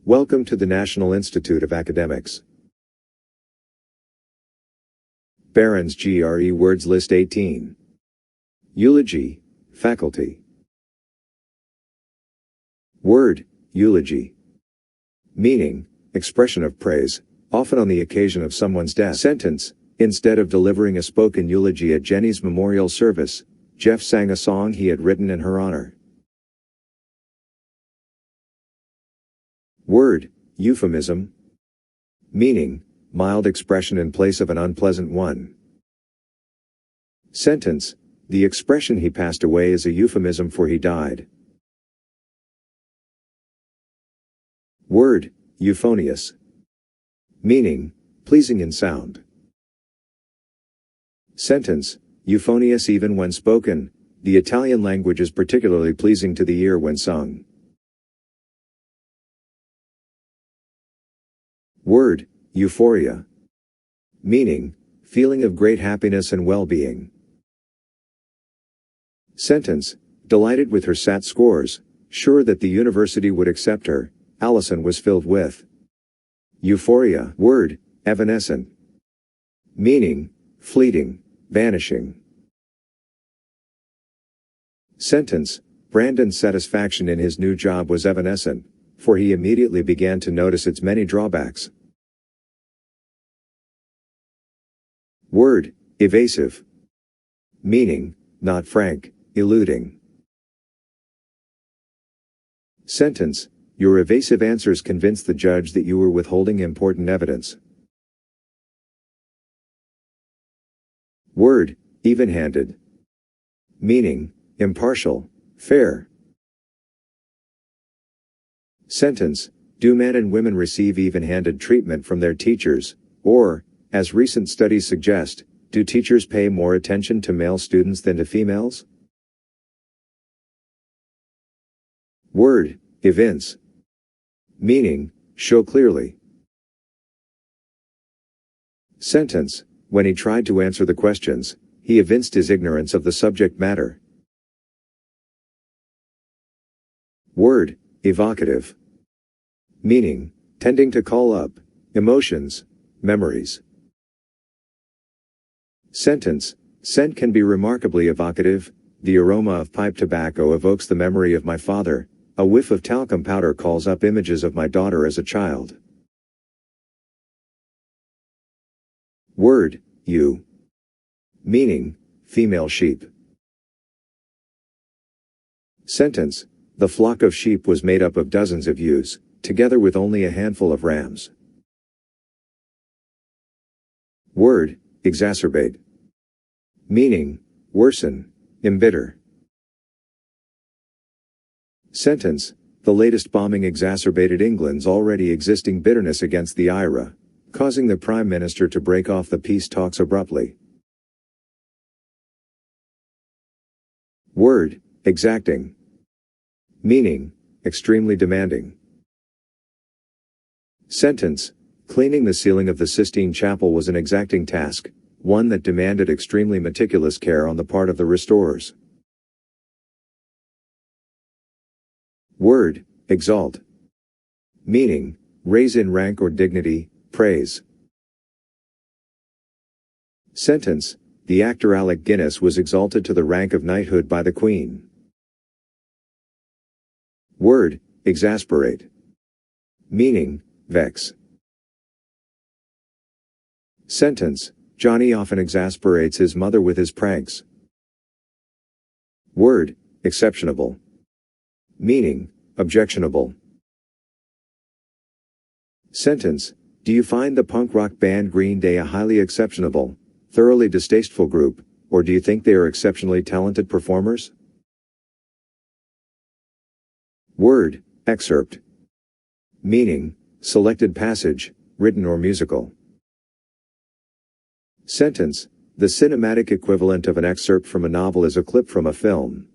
Welcome to the National Institute of Academics. Barron'S Gre Words List 18. Eulogy, faculty. Word, eulogy. Meaning, expression of praise, often on the occasion of someone's death. Sentence, instead of delivering a spoken eulogy at Jenny's memorial service, Jeff sang a song he had written in her honor. Word, euphemism. Meaning, mild expression in place of an unpleasant one. Sentence, the expression he passed away is a euphemism for he died. Word, euphonious. Meaning, pleasing in sound. Sentence, euphonious even when spoken, the Italian language is particularly pleasing to the ear when sung. Word, euphoria. Meaning, feeling of great happiness and well-being. Sentence, delighted with her SAT scores, sure that the university would accept her, Allison was filled with euphoria. Word, evanescent. Meaning, fleeting, vanishing. Sentence, Brandon's satisfaction in his new job was evanescent, for he immediately began to notice its many drawbacks. Word, evasive. Meaning, not frank, eluding. Sentence, your evasive answers convinced the judge that you were withholding important evidence. Word, even-handed. Meaning, impartial, fair. Sentence, do men and women receive even-handed treatment from their teachers, or, as recent studies suggest, do teachers pay more attention to male students than to females? Word, evince. Meaning, show clearly. Sentence, when he tried to answer the questions, he evinced his ignorance of the subject matter. Word, evocative. Meaning, tending to call up emotions, memories. Sentence, scent can be remarkably evocative. The aroma of pipe tobacco evokes the memory of my father. A whiff of talcum powder calls up images of my daughter as a child. Word, ewe. Meaning, female sheep. Sentence, the flock of sheep was made up of dozens of ewes, together with only a handful of rams. Word, exacerbate. Meaning, worsen, embitter. Sentence, the latest bombing exacerbated England's already existing bitterness against the IRA, causing the Prime Minister to break off the peace talks abruptly. Word, exacting. Meaning, extremely demanding. Sentence, cleaning the ceiling of the Sistine Chapel was an exacting task, one that demanded extremely meticulous care on the part of the restorers. Word, exalt. Meaning, raise in rank or dignity, praise. Sentence, the actor Alec Guinness was exalted to the rank of knighthood by the Queen. Word, exasperate. Meaning, vex. Sentence, Johnny often exasperates his mother with his pranks. Word, exceptionable. Meaning, objectionable. Sentence, do you find the punk rock band Green Day a highly exceptionable, thoroughly distasteful group, or do you think they are exceptionally talented performers? Word, excerpt. Meaning, selected passage, written or musical. Sentence, the cinematic equivalent of an excerpt from a novel is a clip from a film.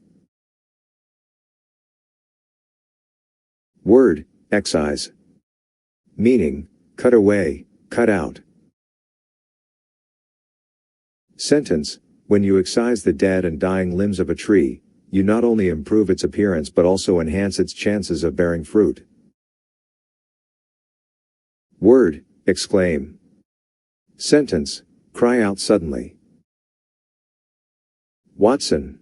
Word, excise. Meaning, cut away, cut out. Sentence, when you excise the dead and dying limbs of a tree, you not only improve its appearance but also enhance its chances of bearing fruit. Word, exclaim. Sentence, cry out suddenly. Watson.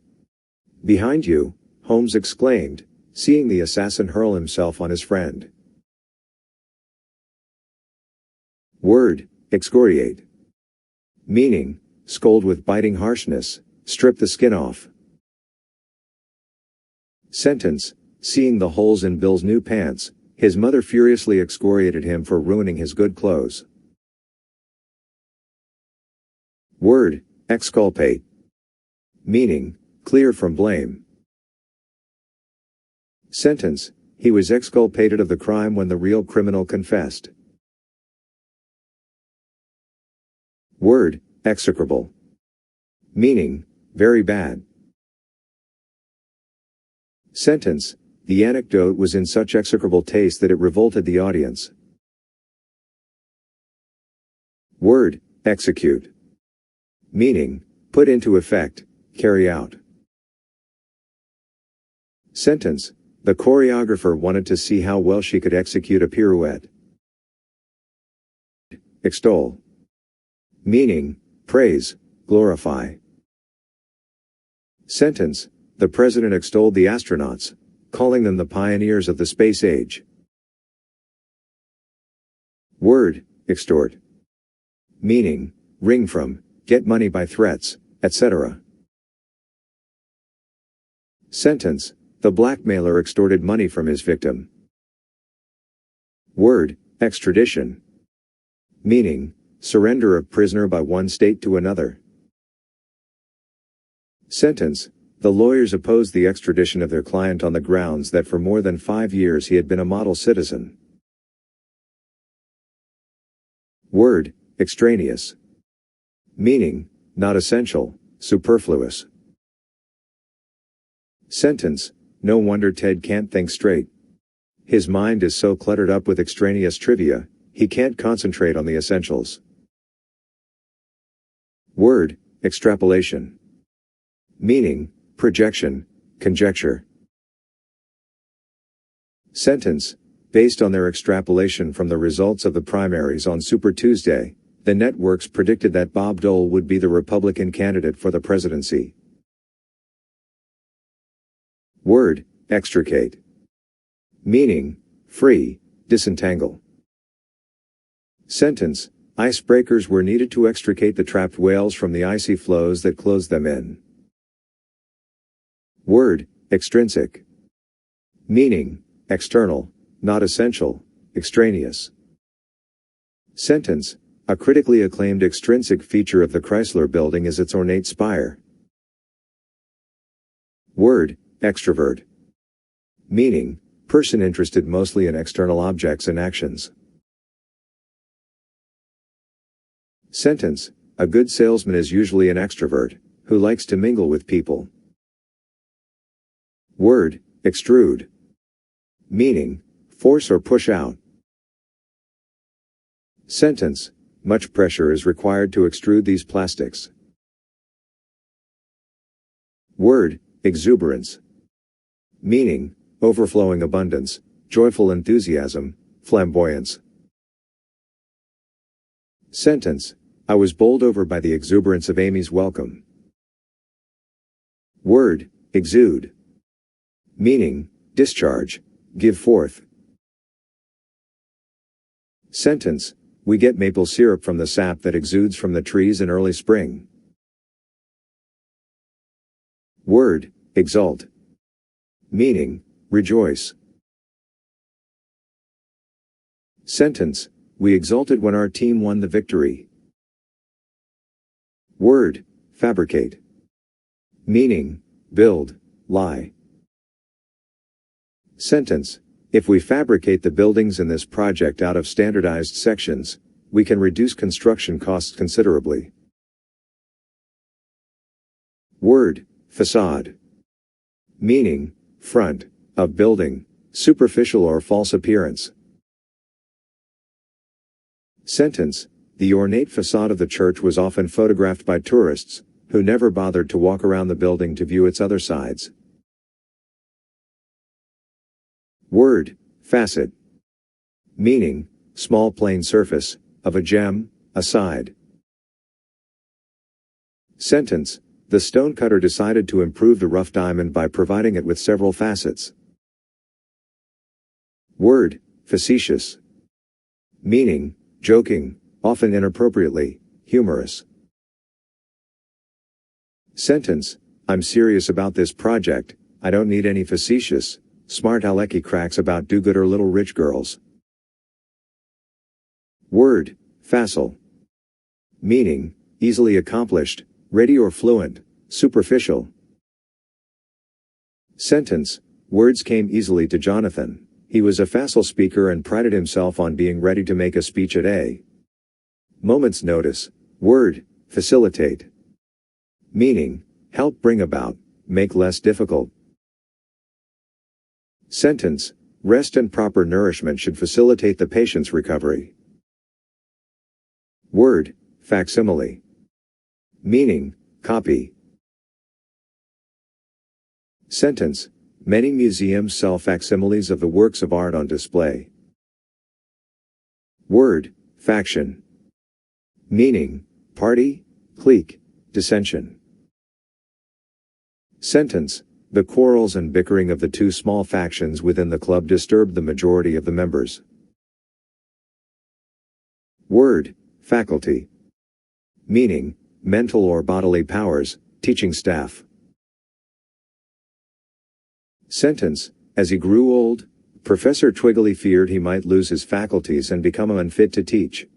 Behind you, Holmes exclaimed, seeing the assassin hurl himself on his friend. Word, excoriate. Meaning, scold with biting harshness, strip the skin off. Sentence, seeing the holes in Bill's new pants, his mother furiously excoriated him for ruining his good clothes. Word, exculpate. Meaning, clear from blame. Sentence, he was exculpated of the crime when the real criminal confessed. Word, execrable. Meaning, very bad. Sentence, the anecdote was in such execrable taste that it revolted the audience. Word, execute. Meaning, put into effect, carry out. Sentence, the choreographer wanted to see how well she could execute a pirouette. Extol. Meaning, praise, glorify. Sentence, the president extolled the astronauts, calling them the pioneers of the space age. Word, extort. Meaning, wring from, get money by threats, etc. Sentence, the blackmailer extorted money from his victim. Word, extradition. Meaning, surrender of prisoner by one state to another. Sentence, the lawyers opposed the extradition of their client on the grounds that for more than 5 years he had been a model citizen. Word, extraneous. Meaning, not essential, superfluous. Sentence, no wonder Ted can't think straight. His mind is so cluttered up with extraneous trivia, he can't concentrate on the essentials. Word, extrapolation. Meaning, projection, conjecture. Sentence, based on their extrapolation from the results of the primaries on Super Tuesday, the networks predicted that Bob Dole would be the Republican candidate for the presidency. Word, extricate. Meaning, free, disentangle. Sentence, icebreakers were needed to extricate the trapped whales from the icy floes that closed them in. Word, extrinsic. Meaning, external, not essential, extraneous. Sentence, a critically acclaimed extrinsic feature of the Chrysler Building is its ornate spire. Word, extrovert. Meaning, person interested mostly in external objects and actions. Sentence, a good salesman is usually an extrovert, who likes to mingle with people. Word, extrude. Meaning, force or push out. Sentence, much pressure is required to extrude these plastics. Word, exuberance. Meaning, overflowing abundance, joyful enthusiasm, flamboyance. Sentence, I was bowled over by the exuberance of Amy's welcome. Word, exude. Meaning, discharge, give forth. Sentence, we get maple syrup from the sap that exudes from the trees in early spring. Word, exult. Meaning, rejoice. Sentence, we exulted when our team won the victory. Word, fabricate. Meaning, build, lie. Sentence, if we fabricate the buildings in this project out of standardized sections, we can reduce construction costs considerably. Word, facade. Meaning, front, of building, superficial or false appearance. Sentence, the ornate facade of the church was often photographed by tourists, who never bothered to walk around the building to view its other sides. Word, facet. Meaning, small plane surface, of a gem, a side. Sentence, the stonecutter decided to improve the rough diamond by providing it with several facets. Word, facetious. Meaning, joking, often inappropriately, humorous. Sentence, I'm serious about this project, I don't need any facetious, smart alecky cracks about do-gooder little rich girls. Word, facile. Meaning, easily accomplished, ready or fluent, superficial. Sentence, words came easily to Jonathan. He was a facile speaker and prided himself on being ready to make a speech at a moment's notice. Word, facilitate. Meaning, help bring about, make less difficult. Sentence, rest and proper nourishment should facilitate the patient's recovery. Word, facsimile. Meaning, copy. Sentence, many museums sell facsimiles of the works of art on display. Word, faction. Meaning, party, clique, dissension. Sentence, the quarrels and bickering of the two small factions within the club disturbed the majority of the members. Word, faculty. Meaning, mental or bodily powers, teaching staff. Sentence, as he grew old, Professor Twiggly feared he might lose his faculties and become unfit to teach.